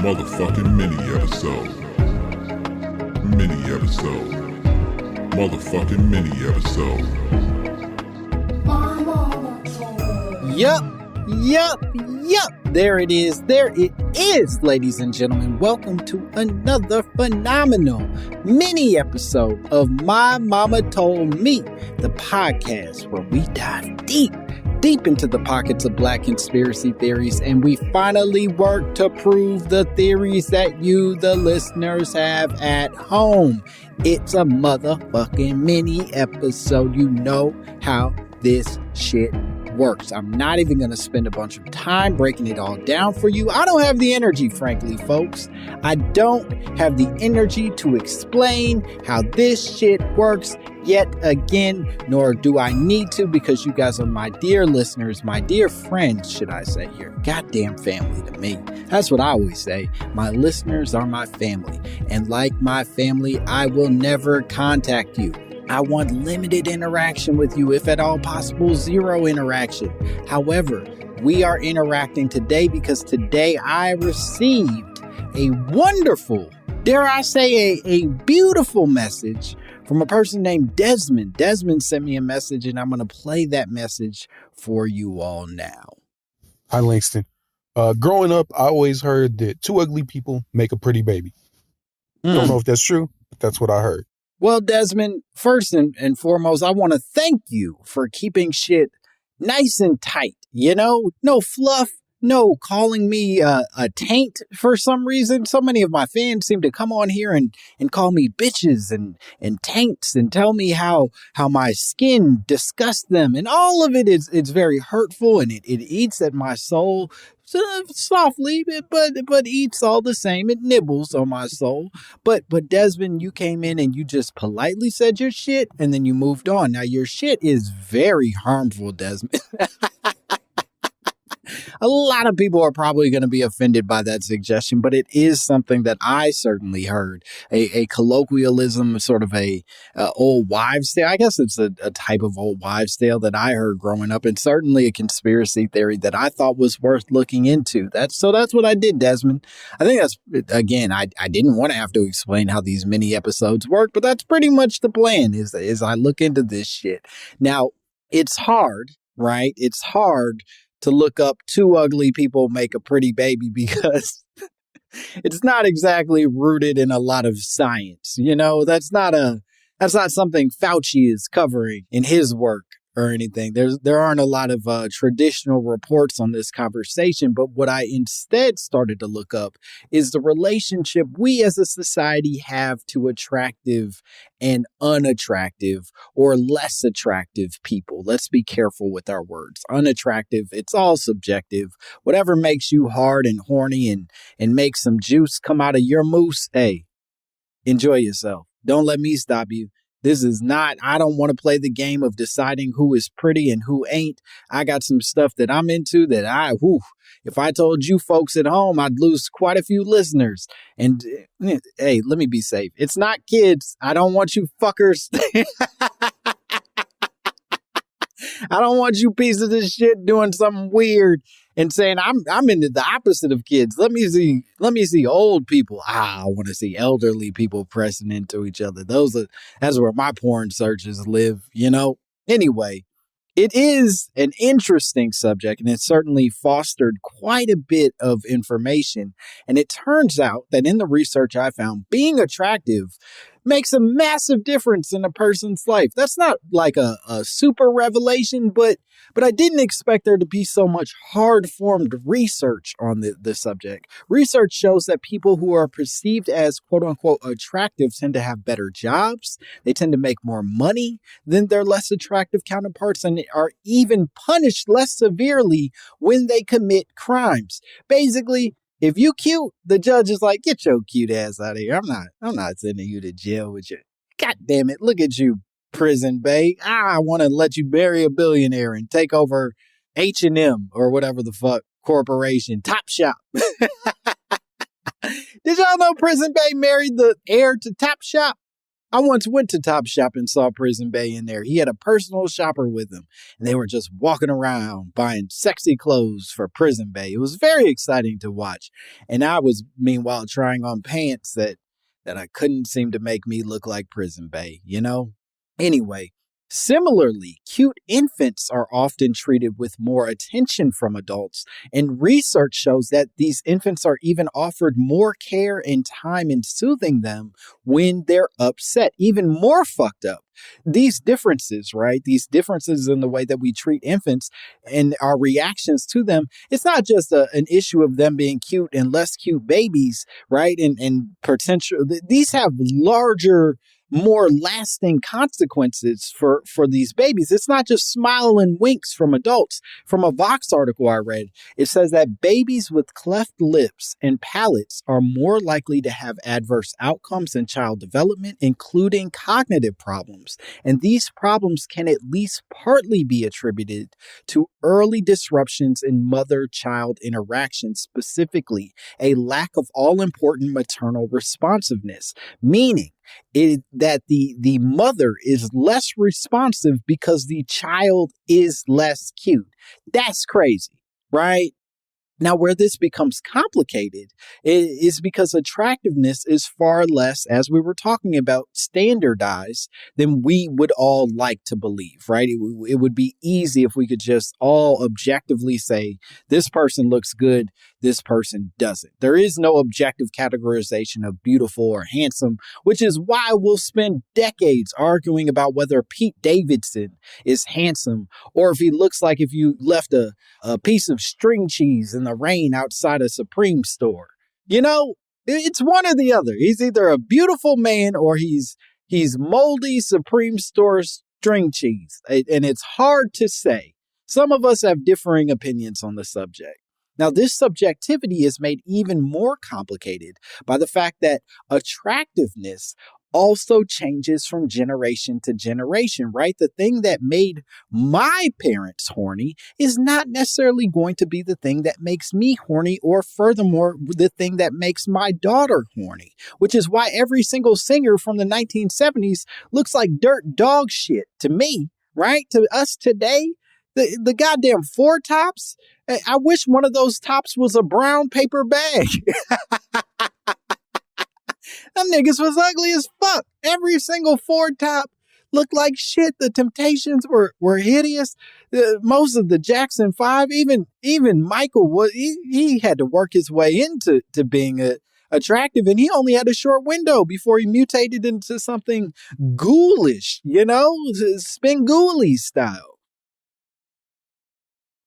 Motherfucking mini episode. Mini episode. Motherfucking mini episode. Yup. There it is. There it is, ladies and gentlemen. Welcome to another phenomenal mini episode of My Mama Told Me, the podcast where we dive deep into the pockets of black conspiracy theories, and we finally work to prove the theories that you, the listeners, have at home. It's a motherfucking mini episode. You know how this shit works. I'm not even going to spend a bunch of time breaking it all down for you. I don't have the energy, frankly, folks. I don't have the energy to explain how this shit works yet again, nor do I need to, because you guys are my dear listeners, my dear friends, should I say, your goddamn family to me. That's what I always say. My listeners are my family, and like my family, I will never contact you. I want limited interaction with you, if at all possible, zero interaction. However, we are interacting today because today I received a wonderful, dare I say, a beautiful message from a person named Desmond. Desmond sent me a message, and I'm going to play that message for you all now. Hi, Langston. Growing up, I always heard that two ugly people make a pretty baby. Don't know if that's true, but that's what I heard. Well, Desmond, first and foremost, I want to thank you for keeping shit nice and tight. You know, no fluff, no calling me a taint for some reason. So many of my fans seem to come on here and call me bitches and taints and tell me how my skin disgusts them. And all of it's very hurtful, and it eats at my soul. Softly, but eats all the same. It nibbles on my soul. But Desmond, you came in and you just politely said your shit, and then you moved on. Now your shit is very harmful, Desmond. A lot of people are probably going to be offended by that suggestion, but it is something that I certainly heard. A colloquialism, sort of a old wives' tale. I guess it's a type of old wives' tale that I heard growing up, and certainly a conspiracy theory that I thought was worth looking into. That's what I did, Desmond. I think that's, again, I didn't want to have to explain how these mini episodes work, but that's pretty much the plan, is I look into this shit. Now, it's hard, right? It's hard to look up two ugly people make a pretty baby because it's not exactly rooted in a lot of science. You know, that's not something Fauci is covering in his work or anything. There aren't a lot of traditional reports on this conversation, but what I instead started to look up is the relationship we as a society have to attractive and unattractive or less attractive people. Let's be careful with our words. Unattractive, it's all subjective. Whatever makes you hard and horny and makes some juice come out of your moose, hey, enjoy yourself. Don't let me stop you. This is not, I don't want to play the game of deciding who is pretty and who ain't. I got some stuff that I'm into that if I told you folks at home, I'd lose quite a few listeners. And hey, let me be safe. It's not kids. I don't want you fuckers. I don't want you pieces of shit doing something weird and saying I'm into the opposite of kids. Let me see old people. I want to see elderly people pressing into each other. That's where my porn searches live, you know? Anyway, it is an interesting subject, and it certainly fostered quite a bit of information. And it turns out that in the research I found, being attractive makes a massive difference in a person's life. That's not like a super revelation, but I didn't expect there to be so much hard-formed research on the subject. Research shows that people who are perceived as quote-unquote attractive tend to have better jobs. They tend to make more money than their less attractive counterparts, and are even punished less severely when they commit crimes. Basically, if you cute, the judge is like, get your cute ass out of here. I'm not sending you to jail with you. God damn it. Look at you, prison babe. I want to let you marry a billionaire and take over H&M or whatever the fuck corporation. Top Shop. Did y'all know Prison Babe married the heir to Top Shop? I once went to Topshop and saw Prison Bay in there. He had a personal shopper with him, and they were just walking around buying sexy clothes for Prison Bay. It was very exciting to watch. And I was, meanwhile, trying on pants that I couldn't seem to make me look like Prison Bay, you know? Anyway, similarly, cute infants are often treated with more attention from adults, and research shows that these infants are even offered more care and time in soothing them when they're upset, even more fucked up. These differences, right? These differences in the way that we treat infants and our reactions to them, it's not just an issue of them being cute and less cute babies, right? And potential, these have larger, more lasting consequences for these babies. It's not just smile and winks from adults. From a Vox article I read, it says that babies with cleft lips and palates are more likely to have adverse outcomes in child development, including cognitive problems. And these problems can at least partly be attributed to early disruptions in mother-child interactions, specifically a lack of all-important maternal responsiveness, meaning that the mother is less responsive because the child is less cute. That's crazy, right? Now, where this becomes complicated is because attractiveness is far less, as we were talking about, standardized than we would all like to believe, right? It would be easy if we could just all objectively say, this person looks good, this person doesn't. There is no objective categorization of beautiful or handsome, which is why we'll spend decades arguing about whether Pete Davidson is handsome or if he looks like if you left a piece of string cheese in the rain outside a Supreme store. You know, it's one or the other. He's either a beautiful man or he's moldy Supreme store string cheese. And it's hard to say. Some of us have differing opinions on the subject. Now, this subjectivity is made even more complicated by the fact that attractiveness also changes from generation to generation, right? The thing that made my parents horny is not necessarily going to be the thing that makes me horny, or furthermore, the thing that makes my daughter horny, which is why every single singer from the 1970s looks like dirt dog shit to me, right? To us today, the goddamn Four Tops, I wish one of those tops was a brown paper bag. Them niggas was ugly as fuck. Every single Ford Top looked like shit. The Temptations were hideous. Most of the Jackson 5, even Michael, he had to work his way into being attractive, and he only had a short window before he mutated into something ghoulish, you know, Spenguli style.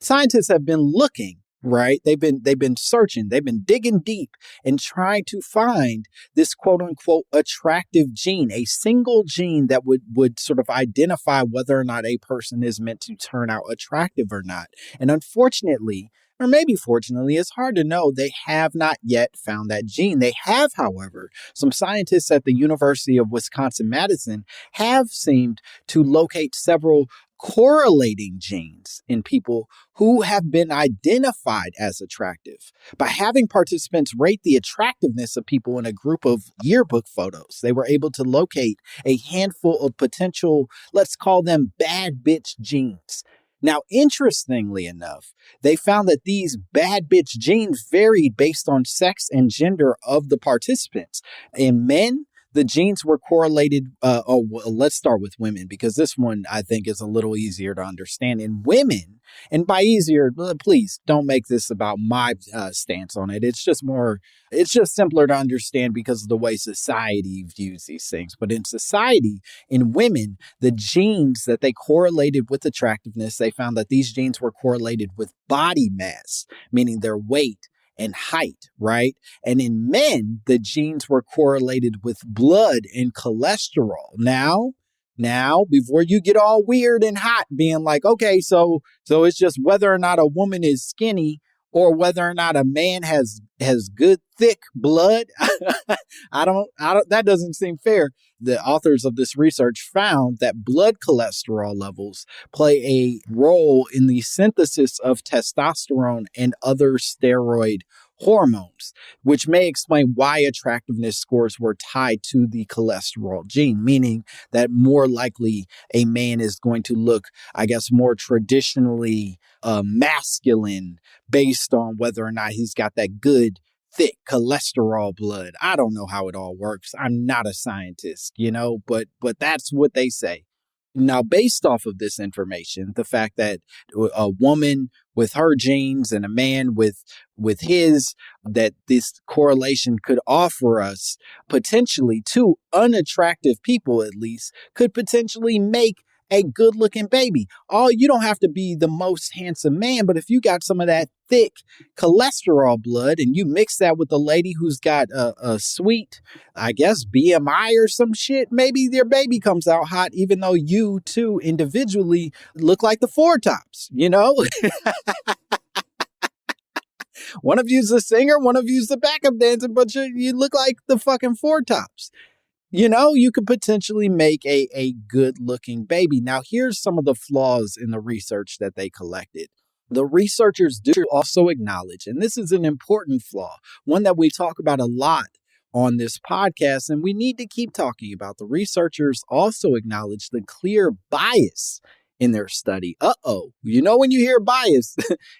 Scientists have been looking, right? They've been searching, they've been digging deep and trying to find this quote unquote attractive gene, a single gene that would sort of identify whether or not a person is meant to turn out attractive or not. And unfortunately, or maybe fortunately, it's hard to know, they have not yet found that gene. They have, however, some scientists at the University of Wisconsin-Madison have seemed to locate several correlating genes in people who have been identified as attractive. By having participants rate the attractiveness of people in a group of yearbook photos, they were able to locate a handful of potential, let's call them bad bitch genes. Now, interestingly enough, they found that these bad bitch genes varied based on sex and gender of the participants. In men, the genes were correlated. Let's start with women, because this one I think is a little easier to understand. In women, and by easier, please don't make this about my stance on it. It's just simpler to understand because of the way society views these things. But in society, in women, the genes that they correlated with attractiveness, they found that these genes were correlated with body mass, meaning their weight and height, right? And in men, the genes were correlated with blood and cholesterol. Now, before you get all weird and hot, being like, okay, so it's just whether or not a woman is skinny or whether or not a man has good, thick blood. That doesn't seem fair. The authors of this research found that blood cholesterol levels play a role in the synthesis of testosterone and other steroid hormones, which may explain why attractiveness scores were tied to the cholesterol gene, meaning that more likely a man is going to look, I guess, more traditionally masculine based on whether or not he's got that good, thick cholesterol blood. I don't know how it all works. I'm not a scientist, but that's what they say. Now, based off of this information, the fact that a woman with her genes and a man with his, that this correlation could offer us potentially two unattractive people, at least, could potentially make a good looking baby. You don't have to be the most handsome man, but if you got some of that thick cholesterol blood and you mix that with a lady who's got a sweet, I guess, BMI or some shit, maybe their baby comes out hot, even though you two individually look like the Four Tops, One of you's the singer, one of you's the backup dancer, but you look like the fucking Four Tops. You could potentially make a good looking baby. Now, here's some of the flaws in the research that they collected. The researchers do also acknowledge, and this is an important flaw, one that we talk about a lot on this podcast, and we need to keep talking about. The researchers also acknowledge the clear bias in their study. When you hear bias,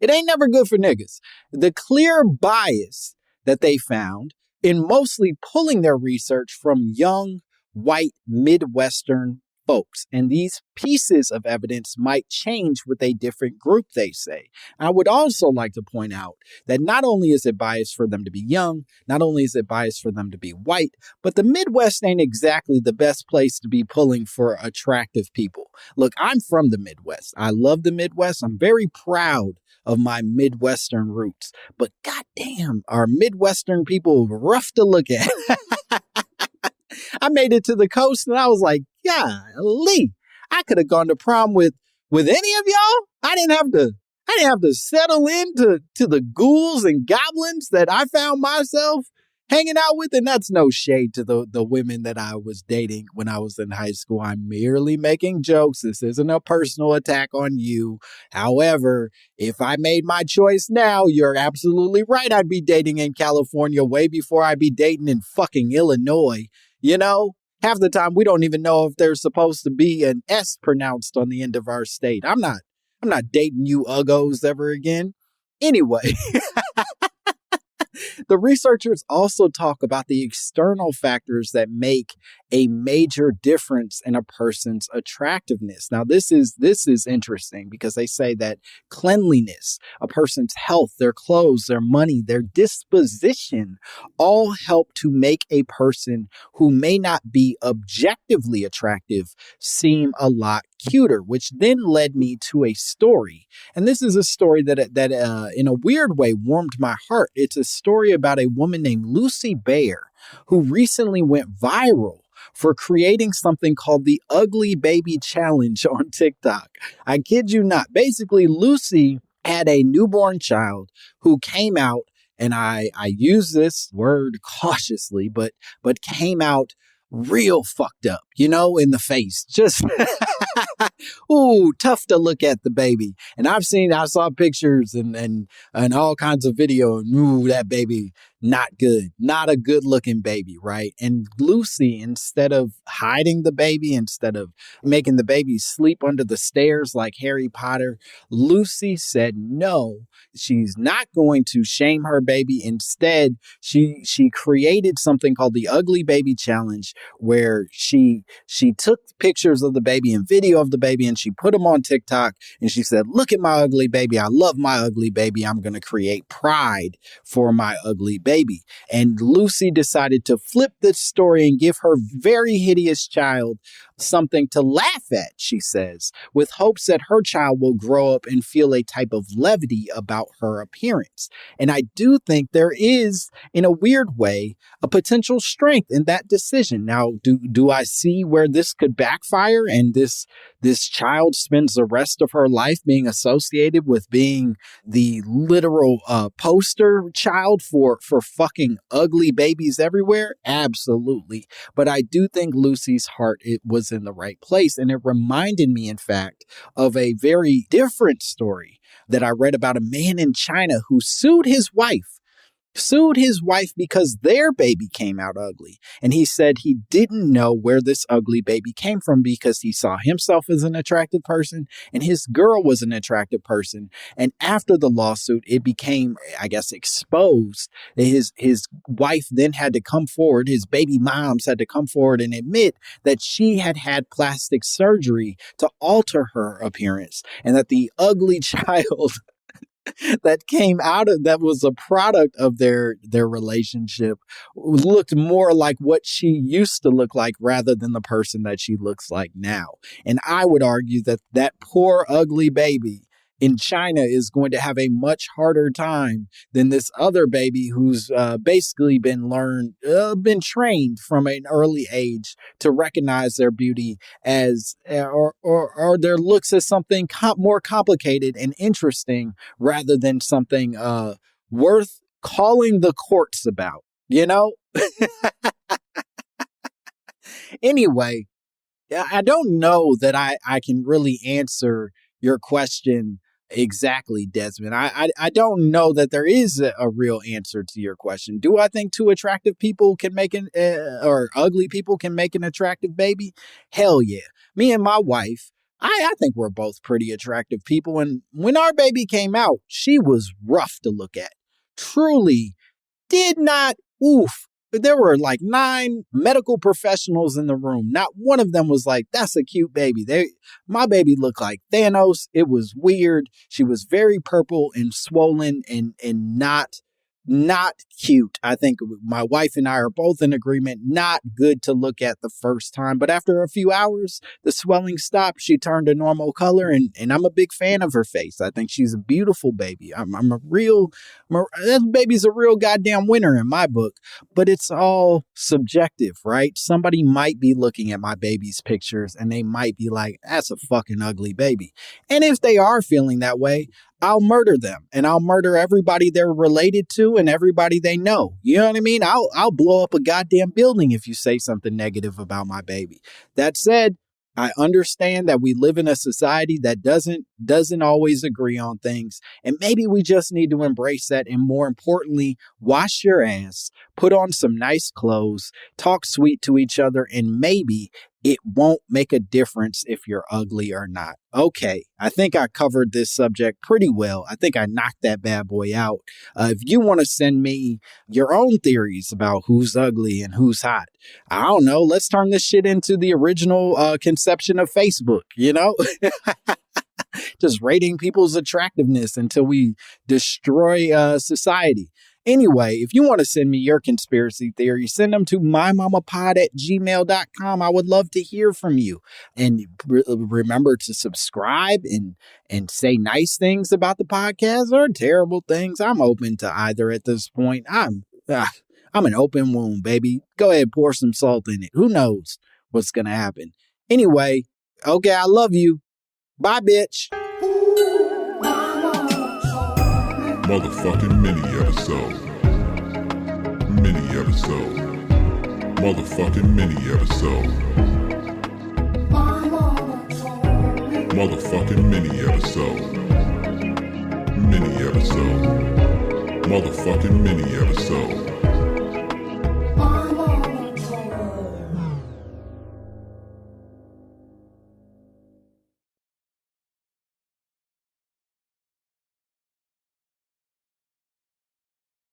it ain't never good for niggas. The clear bias that they found in mostly pulling their research from young, white, Midwestern folks. And these pieces of evidence might change with a different group, they say. I would also like to point out that not only is it biased for them to be young, not only is it biased for them to be white, but the Midwest ain't exactly the best place to be pulling for attractive people. Look, I'm from the Midwest. I love the Midwest. I'm very proud of my Midwestern roots. But goddamn, are Midwestern people rough to look at? I made it to the coast and I was like, golly, I could have gone to prom with any of y'all. I didn't have to settle into the ghouls and goblins that I found myself hanging out with. And that's no shade to the women that I was dating when I was in high school. I'm merely making jokes. This isn't a personal attack on you. However, if I made my choice now, you're absolutely right. I'd be dating in California way before I'd be dating in fucking Illinois. Half the time we don't even know if there's supposed to be an S pronounced on the end of our state. I'm not dating you uggos ever again. Anyway, the researchers also talk about the external factors that make a major difference in a person's attractiveness. Now, this is interesting because they say that cleanliness, a person's health, their clothes, their money, their disposition all help to make a person who may not be objectively attractive seem a lot cuter, which then led me to a story. And this is a story that in a weird way warmed my heart. It's a story about a woman named Lucy Bayer who recently went viral for creating something called the Ugly Baby Challenge on TikTok. I kid you not. Basically, Lucy had a newborn child who came out, and I use this word cautiously, but came out real fucked up, in the face. Just, ooh, tough to look at the baby. And I saw pictures and all kinds of video, and ooh, that baby, not good. Not a good looking baby, right? And Lucy, instead of hiding the baby, instead of making the baby sleep under the stairs like Harry Potter, Lucy said no, she's not going to shame her baby. Instead, she created something called the Ugly Baby Challenge, where she took pictures of the baby and video of the baby and she put them on TikTok, and she said, look at my ugly baby. I love my ugly baby. I'm going to create pride for my ugly baby. And Lucy decided to flip this story and give her very hideous child something to laugh at, she says, with hopes that her child will grow up and feel a type of levity about her appearance. And I do think there is, in a weird way, a potential strength in that decision. Now, do I see where this could backfire and this child spends the rest of her life being associated with being the literal poster child for fucking ugly babies everywhere? Absolutely. But I do think Lucy's heart, it was in the right place. And it reminded me, in fact, of a very different story that I read about a man in China who sued his wife sued his wife because their baby came out ugly. And he said he didn't know where this ugly baby came from because he saw himself as an attractive person and his girl was an attractive person. And after the lawsuit, it became, I guess, exposed. His wife then had to come forward. His baby moms had to come forward and admit that she had had plastic surgery to alter her appearance and that the ugly child that came out of that was a product of their relationship looked more like what she used to look like rather than the person that she looks like now. And I would argue that that poor ugly baby in China is going to have a much harder time than this other baby who's basically been trained from an early age to recognize their beauty as or their looks as something more complicated and interesting rather than something worth calling the courts about, you know? Anyway, I don't know that I can really answer your question exactly, Desmond. I don't know that there is a real answer to your question. Do I think two attractive people can make or ugly people can make an attractive baby? Hell yeah. Me and my wife, I think we're both pretty attractive people. And when our baby came out, she was rough to look at. Truly did not, oof. There were like 9 medical professionals in the room. Not one of them was like, that's a cute baby. My baby looked like Thanos. It was weird. She was very purple and swollen and not cute. I think my wife and I are both in agreement, not good to look at the first time. But after a few hours, the swelling stopped. She turned a normal color, and I'm a big fan of her face. I think she's a beautiful baby. That baby's a real goddamn winner in my book. But it's all subjective, right? Somebody might be looking at my baby's pictures, and they might be like, that's a fucking ugly baby. And if they are feeling that way, I'll murder them and I'll murder everybody they're related to and everybody they know. You know what I mean? I'll blow up a goddamn building if you say something negative about my baby. That said, I understand that we live in a society that doesn't always agree on things. And maybe we just need to embrace that. And more importantly, wash your ass, put on some nice clothes, talk sweet to each other, and maybe it won't make a difference if you're ugly or not. Okay, I think I covered this subject pretty well. I think I knocked that bad boy out. If you want to send me your own theories about who's ugly and who's hot, I don't know. Let's turn this shit into the original conception of Facebook, you know? Just rating people's attractiveness until we destroy society. Anyway, if you want to send me your conspiracy theories, send them to mymommapod@gmail.com. I would love to hear from you. And remember to subscribe and say nice things about the podcast or terrible things. I'm open to either at this point. I'm an open wound, baby. Go ahead, pour some salt in it. Who knows what's going to happen? Anyway, okay, I love you. Bye, bitch. Motherfucking mini episode. Mini episode. Motherfucking mini episode. Motherfucking mini episode. Mini episode. Motherfucking mini episode.